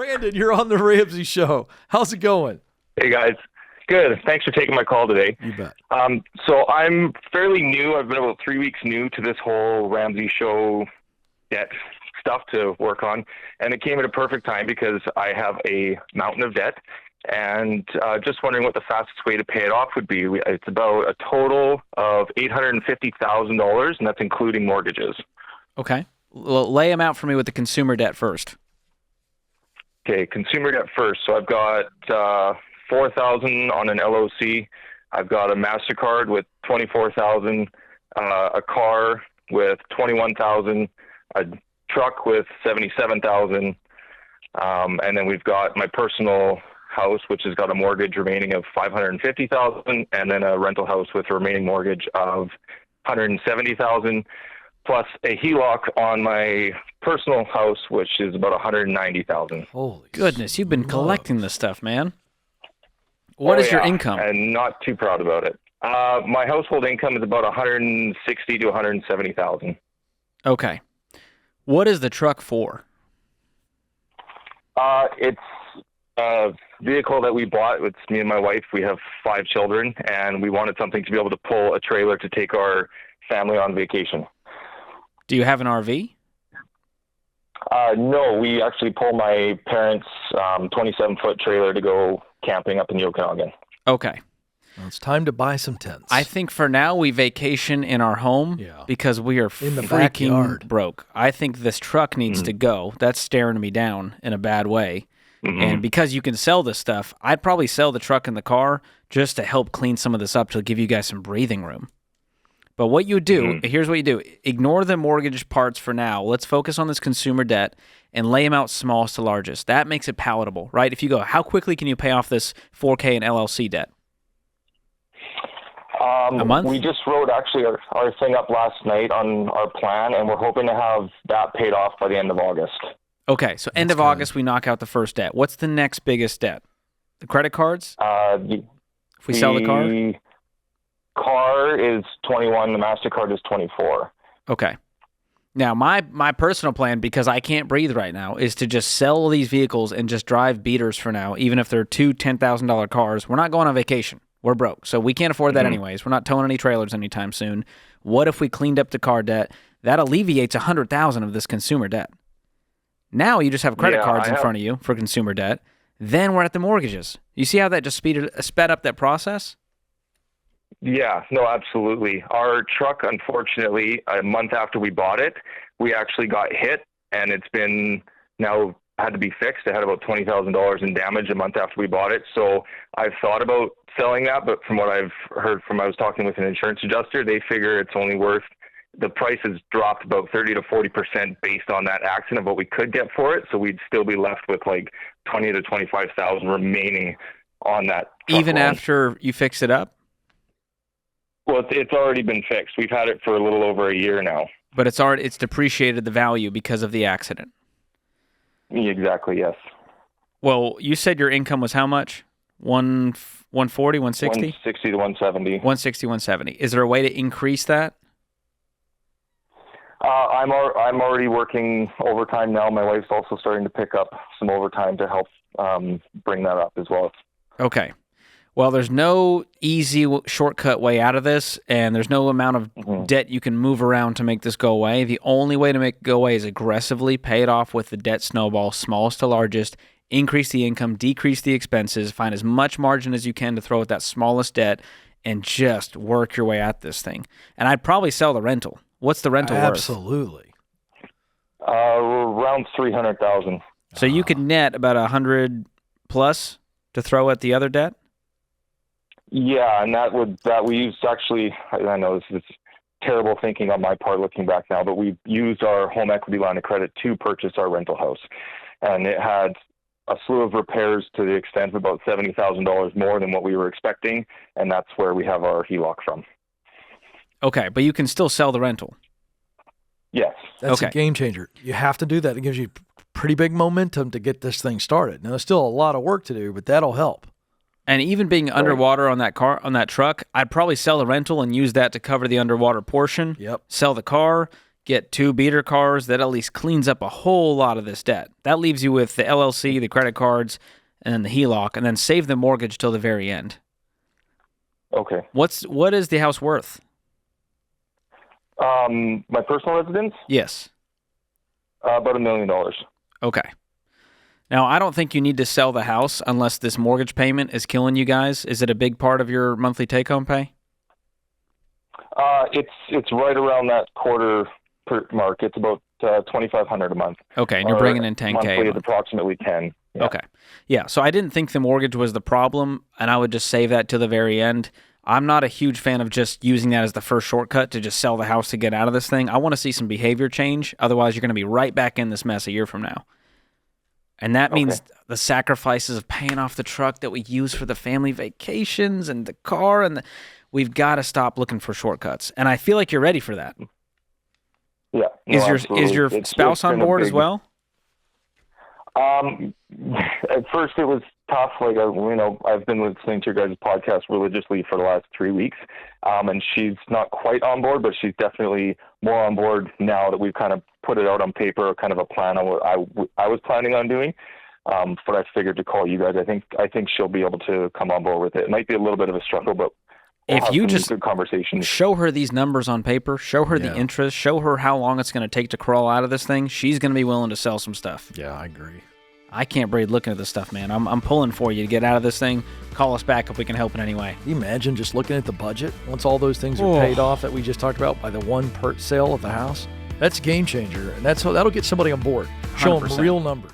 Brandon, you're on the Ramsey Show. How's it going? Hey guys, good. Thanks for taking my call today. You bet. So I'm fairly new. I've been about 3 weeks new to this whole Ramsey Show debt stuff to work on, and it came at a perfect time because I have a mountain of debt, and just wondering what the fastest way to pay it off would be. It's about a total of $850,000, and that's including mortgages. Okay. Well, lay them out for me with the consumer debt first. Okay, consumer debt first. So I've got $4,000 on an LOC. I've got a MasterCard with $24,000, a car with $21,000, a truck with $77,000, and then we've got my personal house, which has got a mortgage remaining of $550,000, and then a rental house with a remaining mortgage of $170,000, plus a HELOC on my personal house, which is about $190,000. Holy goodness, you've been collecting this stuff, man. What is your income? And not too proud about it. My household income is about $160,000 to $170,000. Okay. What is the truck for? It's a vehicle that we bought. It's me and my wife. We have 5 children, and we wanted something to be able to pull a trailer to take our family on vacation. Do you have an RV? No, we actually pull my parents' 27-foot trailer to go camping up in the Okanagan. Okay. Well, it's time to buy some tents. I think for now we vacation in our home because we are in the freaking backyard. Broke. I think this truck needs to go. That's staring me down in a bad way. And because you can sell this stuff, I'd probably sell the truck and the car just to help clean some of this up to give you guys some breathing room. But what you do, here's what you do. Ignore the mortgage parts for now. Let's focus on this consumer debt and lay them out smallest to largest. That makes it palatable, right? If you go, how quickly can you pay off this 4K and LLC debt? A month? We just wrote actually our thing up last night on our plan, and we're hoping to have that paid off by the end of August. Okay, so end of August, we knock out the first debt. What's the next biggest debt? The credit cards? If we sell the car? The car is 21. The MasterCard is 24. Okay. Now, my personal plan, because I can't breathe right now, is to just sell these vehicles and just drive beaters for now, even if they're two $10,000 cars. We're not going on vacation. We're broke, so we can't afford that anyways. We're not towing any trailers anytime soon. What if we cleaned up the car debt? That alleviates $100,000 of this consumer debt. Now you just have credit cards in front of you for consumer debt. Then we're at the mortgages. You see how that just sped up that process? Yeah, no, absolutely. Our truck, unfortunately, a month after we bought it, we actually got hit, and it's been now had to be fixed. It had about $20,000 in damage a month after we bought it. So I've thought about selling that, but from what I've heard I was talking with an insurance adjuster, they figure it's only worth, the price has dropped about 30 to 40% based on that accident of what we could get for it. So we'd still be left with like 20 to 25,000 remaining on that. Even loan. after you fix it up? Well, it's already been fixed. We've had it for a little over a year now. But it's depreciated the value because of the accident. Exactly, yes. Well, you said your income was how much? 140, 160? 160 to 170. 160, 170. Is there a way to increase that? I'm already working overtime now. My wife's also starting to pick up some overtime to help bring that up as well. Okay. Well, there's no easy shortcut way out of this, and there's no amount of debt you can move around to make this go away. The only way to make it go away is aggressively pay it off with the debt snowball, smallest to largest, increase the income, decrease the expenses, find as much margin as you can to throw at that smallest debt, and just work your way at this thing. And I'd probably sell the rental. What's the rental worth? Absolutely. Around 300,000. So you could net about 100 plus to throw at the other debt? Yeah, and that we used actually, I know this is terrible thinking on my part looking back now, but we used our home equity line of credit to purchase our rental house. And it had a slew of repairs to the extent of about $70,000 more than what we were expecting, and that's where we have our HELOC from. Okay, but you can still sell the rental. Yes. That's a game changer. You have to do that. It gives you pretty big momentum to get this thing started. Now, there's still a lot of work to do, but that'll help. And even being underwater on that truck, I'd probably sell the rental and use that to cover the underwater portion. Yep. Sell the car, get 2 beater cars. That at least cleans up a whole lot of this debt. That leaves you with the LLC, the credit cards, and then the HELOC, and then save the mortgage till the very end. Okay. What is the house worth? My personal residence? Yes. About $1 million. Okay. Now, I don't think you need to sell the house unless this mortgage payment is killing you guys. Is it a big part of your monthly take-home pay? It's right around that quarter mark. It's about $2,500 a month. Okay, and you're bringing in $10K. Monthly is approximately 10. Yeah. Okay. Yeah, so I didn't think the mortgage was the problem, and I would just save that to the very end. I'm not a huge fan of just using that as the first shortcut to just sell the house to get out of this thing. I want to see some behavior change. Otherwise, you're going to be right back in this mess a year from now. And that means the sacrifices of paying off the truck that we use for the family vacations and the car, and we've got to stop looking for shortcuts. And I feel like you're ready for that. Yeah. Is your spouse on board as well? At first it was tough. Like, I've been listening to your guys' podcast religiously for the last 3 weeks. And she's not quite on board, but she's definitely more on board now that we've kind of put it out on paper, kind of a plan on what I was planning on doing. But I figured to call you guys. I think she'll be able to come on board with it. It might be a little bit of a struggle, but if you just good conversations. Show her these numbers on paper, show her the interest, show her how long it's going to take to crawl out of this thing, she's going to be willing to sell some stuff. Yeah, I agree. I can't breathe looking at this stuff, man. I'm pulling for you to get out of this thing. Call us back if we can help in any way. Can you imagine just looking at the budget once all those things are paid off that we just talked about by the one per sale of the house? That's a game changer, and that'll get somebody on board. Show them 100%. real numbers.